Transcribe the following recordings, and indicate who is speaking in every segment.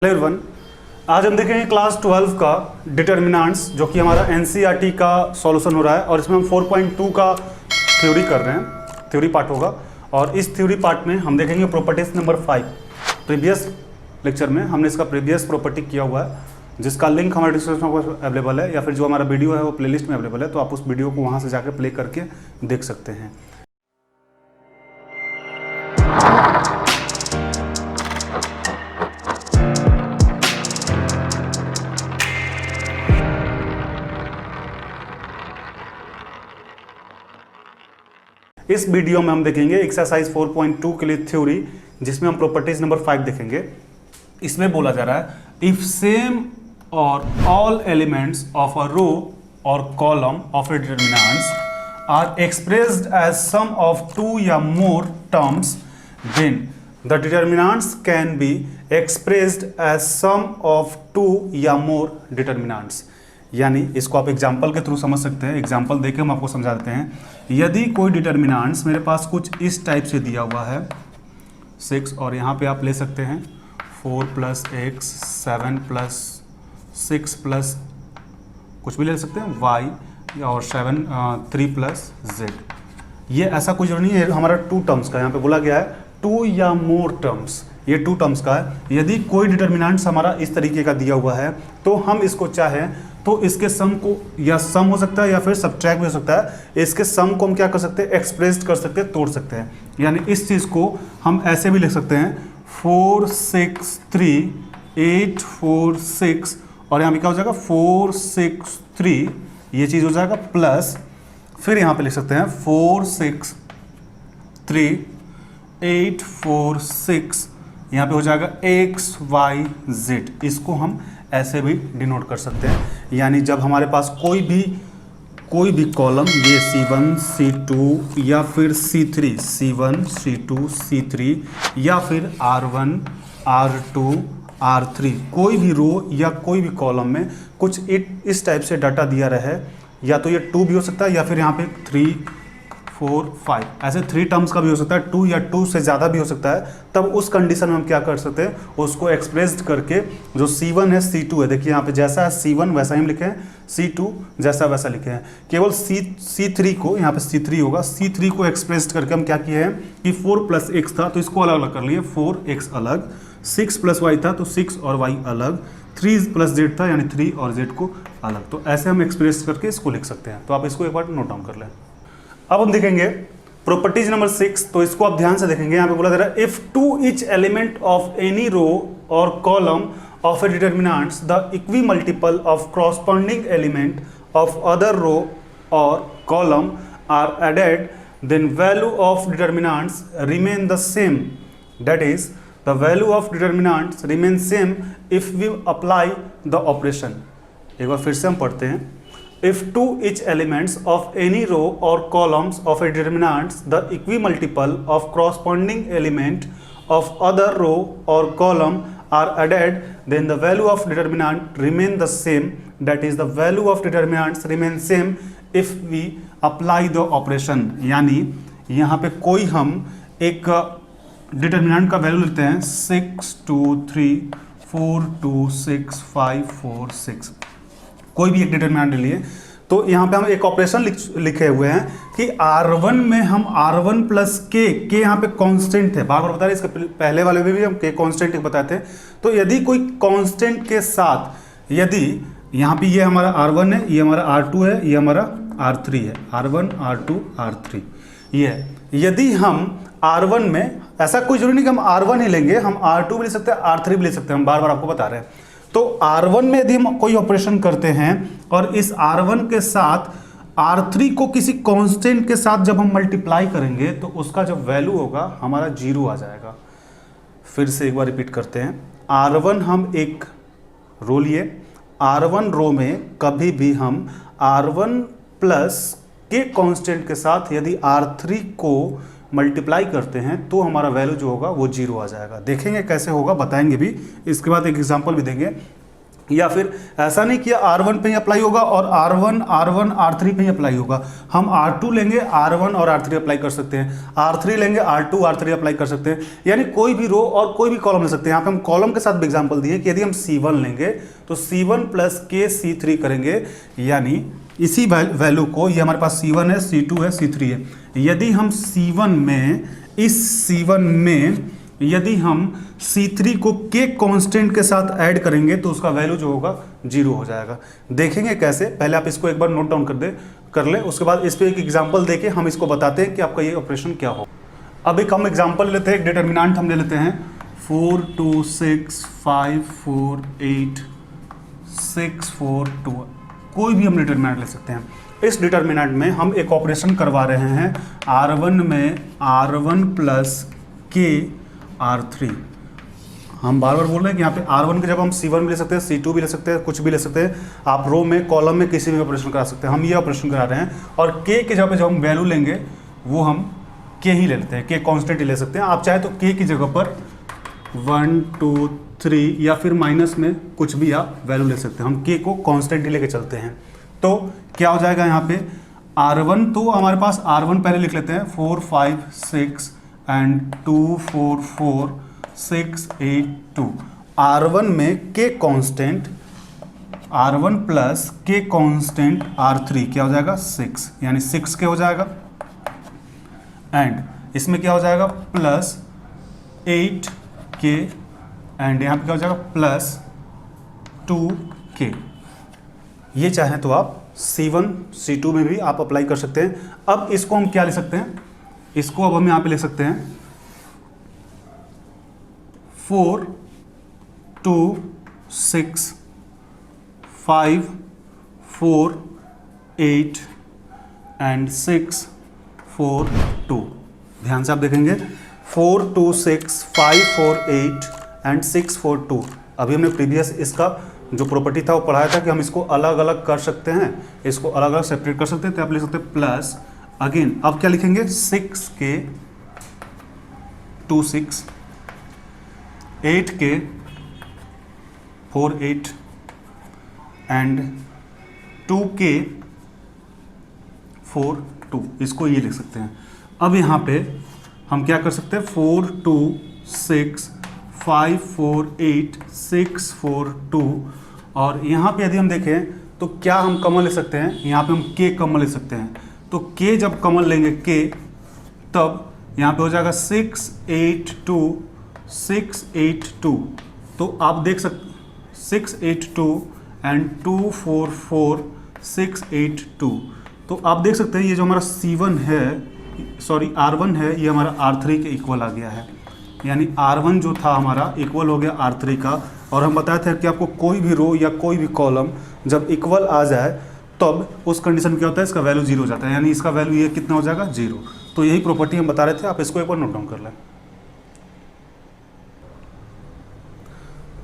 Speaker 1: Hello everyone, आज हम देखेंगे क्लास 12 का डिटर्मिनेंट्स जो कि हमारा एनसीईआरटी का सॉल्यूशन हो रहा है और इसमें हम 4.2 का थ्योरी कर रहे हैं, थ्योरी पार्ट होगा। और इस थ्योरी पार्ट में हम देखेंगे प्रॉपर्टीज नंबर 5। प्रीवियस लेक्चर में हमने इसका प्रीवियस प्रॉपर्टी किया हुआ है जिसका लिंक हमारे डिस्क्रिप्शन में अवेलेबल है या फिर जो हमारा वीडियो है वो प्लेलिस्ट में अवेलेबल है, तो आप उस वीडियो को वहाँ से जाकर प्ले करके देख सकते हैं। इस वीडियो में हम देखेंगे एक्सरसाइज 4.2 के लिए थ्योरी, जिसमें हम प्रॉपर्टीज नंबर 5 देखेंगे। इसमें बोला जा रहा है इफ सेम और all elements of a row और column of a determinants are expressed as sum of two या more terms then the determinants can be expressed as sum of two या मोर डिटर्मिनेंट्स। यानी इसको आप example के through समझ सकते हैं। एग्जाम्पल देके हम आपको समझा देते हैं। यदि कोई डिटर्मिनेंट्स मेरे पास कुछ इस टाइप से दिया हुआ है 6, और यहाँ पे आप ले सकते हैं 4 + x 7 + 6 + कुछ भी ले सकते हैं y और 3 + z। ये ऐसा कुछ नहीं है, हमारा 2 टर्म्स का यहाँ पे बोला गया है 2 या मोर टर्म्स, ये 2 टर्म्स का है। यदि कोई डिटर्मिनेंट्स हमारा इस तरीके का दिया हुआ है तो हम इसको चाहें तो इसके सम को या सम हो सकता है या फिर सब्ट्रैक्ट भी हो सकता है। इसके सम को हम क्या कर सकते हैं, एक्सप्रेस कर सकते हैं, तोड़ सकते हैं। यानी इस चीज़ को हम ऐसे भी लिख सकते हैं 4 6 3 8 4 6, और यहाँ पे क्या हो जाएगा 4 6 3, ये चीज़ हो जाएगा प्लस, फिर यहाँ पे लिख सकते हैं 4 6 3 8 4 6, यहाँ पे हो जाएगा x y z। इसको हम ऐसे भी डिनोट कर सकते हैं। यानी जब हमारे पास कोई भी कॉलम, ये C1 C2 या फिर C3 C1 C2 C3 या फिर R1 R2 R3, कोई भी रो या कोई भी कॉलम में कुछ इस टाइप से डाटा दिया रहे, या तो ये 2 भी हो सकता है या फिर यहाँ पे 3 4 5, ऐसे 3 टर्म्स का भी हो सकता है, 2 या 2 से ज़्यादा भी हो सकता है। तब उस कंडीशन में हम क्या कर सकते हैं, उसको एक्सप्रेस्ड करके जो C1 है C2 है, देखिए यहाँ पे जैसा है C1 वैसा ही लिखे हैं, C2 जैसा वैसा लिखे हैं। केवल C3 को, यहाँ पे C3 होगा, C3 को एक्सप्रेस्ड करके हम क्या किए हैं कि 4 + x था तो इसको अलग अलग कर लिए, 4x अलग, 6 + y था तो 6 और y अलग, 3 + z था यानी 3 और z को अलग। तो ऐसे हम एक्सप्रेस करके इसको लिख सकते हैं। तो आप इसको एक बार नोट डाउन कर लें। अब हम देखेंगे प्रॉपर्टीज नंबर 6, तो इसको आप ध्यान से देखेंगे। यहाँ पे बोला जा रहा है if to each element of any row और column of a determinants the equimultiple of corresponding element of other row और column are added, then value of determinants remain the same, that is the value of determinants remain same if we apply the operation. एक बार फिर से हम पढ़ते हैं। If to each elements of any row or columns of a determinants the equimultiple of corresponding element of other row or column are added, then the value of determinant remain the same, that is the value of determinants remain same if we apply the operation। यानी यहाँ पे कोई हम एक determinant का value लेते हैं 6 2 3 4 2 6 5 4 6, कोई भी एक डिटर्मिनेंट लिए, तो यहाँ पे हम एक ऑपरेशन लिखे हुए हैं कि R1 में हम R1 + k यहाँ पे कांस्टेंट है, बार बार बता रहे, इसके पहले वाले में भी हम k कांस्टेंट बताए थे। तो यदि कोई कांस्टेंट के साथ, यदि यहाँ पे ये हमारा R1 है, ये हमारा R2 है, ये हमारा R3 है, R1 R2 R3 ये है। यदि हम R1 में, ऐसा कोई जरूरी नहीं कि हम R1 ही लेंगे, हम R2 भी ले सकते हैं, R3 भी ले सकते हैं, हम बार बार आपको बता रहे हैं। तो R1 में यदि हम कोई ऑपरेशन करते हैं और इस R1 के साथ R3 को किसी कांस्टेंट के साथ जब हम मल्टीप्लाई करेंगे तो उसका जो वैल्यू होगा हमारा 0 आ जाएगा। फिर से एक बार रिपीट करते हैं। R1 हम एक रो लिए, R1 रो में कभी भी हम R1 + के कांस्टेंट के साथ यदि R3 को मल्टीप्लाई करते हैं तो हमारा वैल्यू जो होगा वो 0 आ जाएगा। देखेंगे कैसे होगा, बताएंगे भी, इसके बाद एक एग्जांपल भी देंगे। या फिर ऐसा नहीं कि R1 पे ही अप्लाई होगा और R1 R3 पे ही अप्लाई होगा। हम R2 लेंगे, R1 और R3 अप्लाई कर सकते हैं, R3 लेंगे, R2 R3 अप्लाई कर सकते हैं, यानी कोई भी रो और कोई भी कॉलम ले सकते हैं। यहाँ पे हम कॉलम के साथ भी एग्जांपल दिए कि यदि हम C1 लेंगे तो C1 प्लस K C3 करेंगे, यानी इसी वैल्यू को, ये हमारे पास C1 है, C2 है, C3 है, यदि हम C1 में, इस C1 में यदि हम C3 को K कांस्टेंट के साथ ऐड करेंगे तो उसका वैल्यू जो होगा 0 हो जाएगा। देखेंगे कैसे, पहले आप इसको एक बार नोट डाउन कर ले, उसके बाद इस पे एक एग्जांपल देके हम इसको बताते हैं कि आपका ये ऑपरेशन क्या हो। अब एक हम एग्जांपल लेते हैं, एक डिटर्मिनेंट हम ले लेते हैं 4 2 6 5 4 8 6 4 2, कोई भी हम डिटर्मिनेंट ले सकते हैं। इस डिटर्मिनेंट में हम एक ऑपरेशन करवा रहे हैं, R1 में R1 प्लस K R3। हम बार बार बोल रहे हैं कि यहाँ पे R1 की जगह हम C1 भी ले सकते हैं, C2 भी ले सकते हैं, कुछ भी ले सकते हैं, आप रो में कॉलम में किसी भी ऑपरेशन करा सकते हैं। हम ये ऑपरेशन करा रहे हैं और K की जगह पे जो हम वैल्यू लेंगे वो हम K ही ले लेते हैं, K कांस्टेंट ही ले सकते हैं। आप चाहे तो K की जगह पर 1 2 3 या फिर माइनस में कुछ भी आप वैल्यू ले सकते हैं। हम K को कांस्टेंट ही लेके चलते हैं। तो क्या हो जाएगा यहाँ पे R1, तो हमारे पास R1 पहले लिख लेते हैं 4 5 6 एंड 2 4 4 6 8 2। R1 में K constant R1 plus K constant R3 क्या हो जाएगा 6, यानी 6K हो जाएगा, एंड इसमें क्या हो जाएगा प्लस 8K, एंड यहाँ पे क्या हो जाएगा प्लस 2K। ये चाहें तो आप C1 C2 में भी आप अप्लाई कर सकते हैं। अब इसको हम क्या ले सकते हैं, इसको अब हम यहाँ पे ले सकते हैं 4 2 6 5 4 8 एंड 6 4 2। ध्यान से आप देखेंगे 4 2 6 5 4 8 एंड 6 4 2। अभी हमने प्रीवियस इसका जो प्रॉपर्टी था वो पढ़ाया था कि हम इसको अलग अलग कर सकते हैं, इसको अलग अलग सेपरेट कर सकते हैं। तो आप लिख सकते हैं प्लस, अगेन अब क्या लिखेंगे 6K 2 6 8K 4 8 एंड 2K 4 2, इसको ये लिख सकते हैं। अब यहाँ पे हम क्या कर सकते हैं 4 2 6 5 4 8 6 4 2, और यहाँ पे यदि हम देखें तो क्या हम कॉमन ले सकते हैं, यहाँ पे हम K कॉमन ले सकते हैं। तो K जब कॉमन लेंगे K, तब यहाँ पे हो जाएगा 6 8 2 6 8 2। तो आप देख सकते 6 8 2 एंड 2 4 4 6 8 2। तो आप देख सकते हैं ये जो हमारा C1 है, सॉरी R1 है, ये हमारा R3 के इक्वल आ गया है, यानी R1 जो था हमारा इक्वल हो गया R3 का। और हम बताए थे कि आपको कोई भी रो या कोई भी कॉलम जब इक्वल आ जाए तब उस कंडीशन में क्या होता है, इसका वैल्यू 0 हो जाता है, यानी इसका वैल्यू ये कितना हो जाएगा 0। तो यही प्रॉपर्टी हम बता रहे थे, आप इसको एक बार नोट डाउन कर लें।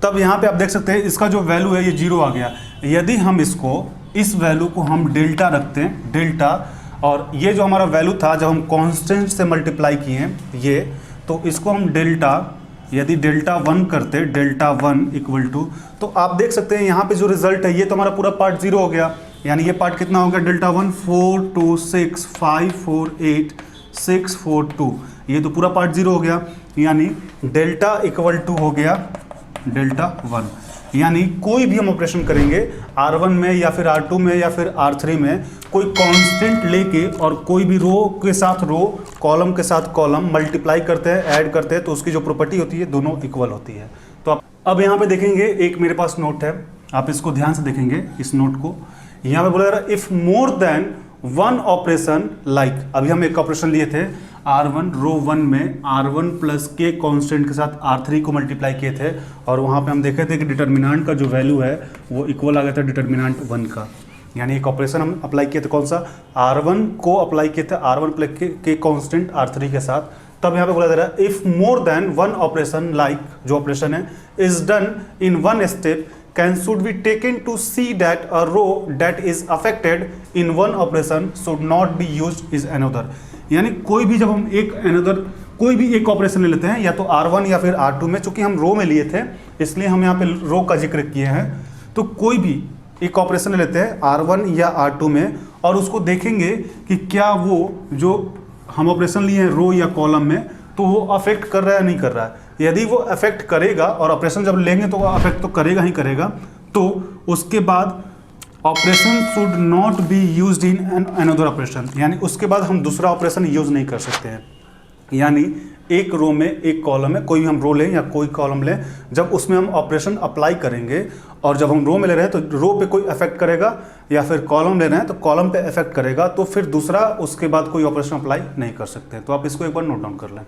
Speaker 1: तब यहाँ पे आप देख सकते हैं इसका जो वैल्यू है ये 0 आ गया। यदि हम इसको, इस वैल्यू को हम डेल्टा रखते हैं, डेल्टा, और ये जो हमारा वैल्यू था जब हम कांस्टेंट से मल्टीप्लाई किए ये, तो इसको हम डेल्टा, यदि डेल्टा 1 करते, डेल्टा 1 इक्वल टू, तो आप देख सकते हैं यहाँ पे जो रिजल्ट है ये तो हमारा पूरा पार्ट 0 हो गया, यानी ये पार्ट कितना हो गया डेल्टा 1 4 2 6 5 4 8 6 4 2, ये तो पूरा पार्ट 0 हो गया, यानी डेल्टा इक्वल टू हो गया डेल्टा 1। यानी कोई भी हम ऑपरेशन करेंगे R1 में या फिर R2 में या फिर R3 में, कोई कांस्टेंट लेके और कोई भी रो के साथ रो, कॉलम के साथ कॉलम मल्टीप्लाई करते हैं, ऐड करते हैं, तो उसकी जो प्रॉपर्टी होती है दोनों इक्वल होती है। तो अब यहाँ पे देखेंगे, एक मेरे पास नोट है, आप इसको ध्यान से देखेंगे इस नोट को। यहाँ पे बोला जा रहा है if more than one operation like, अभी हम एक ऑपरेशन लिए थे R1 रो 1 में R1 प्लस K कांस्टेंट के साथ R3 को मल्टीप्लाई किए थे, और वहाँ पे हम देखे थे कि डिटर्मिनेंट का जो वैल्यू है वो इक्वल आ गया था डिटर्मिनेंट 1 का। यानी एक ऑपरेशन हम अप्लाई किए थे, कौन सा, R1 को अप्लाई किए थे R1 plus K constant R3 के साथ। तब यहाँ पे बोला जा रहा है if more than one operation like, जो ऑपरेशन है is done in one step can should be taken to see that a row that is affected in one operation should not be used is another। यानी कोई भी जब हम एक another कोई भी एक ऑपरेशन ले लेते हैं, या तो R1 या फिर R2 में, चूंकि हम रो में लिए थे इसलिए हम यहाँ पे रो का जिक्र किए हैं, तो कोई भी एक ऑपरेशन ले लेते हैं R1 या R2 में और उसको देखेंगे कि क्या वो जो हम ऑपरेशन लिए हैं रो या कॉलम में तो वो अफेक्ट कर रहा है या नहीं कर रहा है। यदि वो अफेक्ट करेगा और ऑपरेशन जब लेंगे तो वो अफेक्ट तो करेगा ही करेगा, तो उसके बाद operation should not be used in another operation, यानी उसके बाद हम दूसरा ऑपरेशन यूज नहीं कर सकते हैं। यानी एक रो में एक कॉलम में कोई भी हम रो लें या कोई कॉलम लें, जब उसमें हम ऑपरेशन अप्लाई करेंगे और जब हम रो में ले रहे हैं तो रो पे कोई इफेक्ट करेगा, या फिर कॉलम ले रहे हैं तो कॉलम पे इफेक्ट करेगा, तो फिर दूसरा उसके बाद कोई ऑपरेशन अप्लाई नहीं कर सकते। तो आप इसको एक बार नोट डाउन कर लें।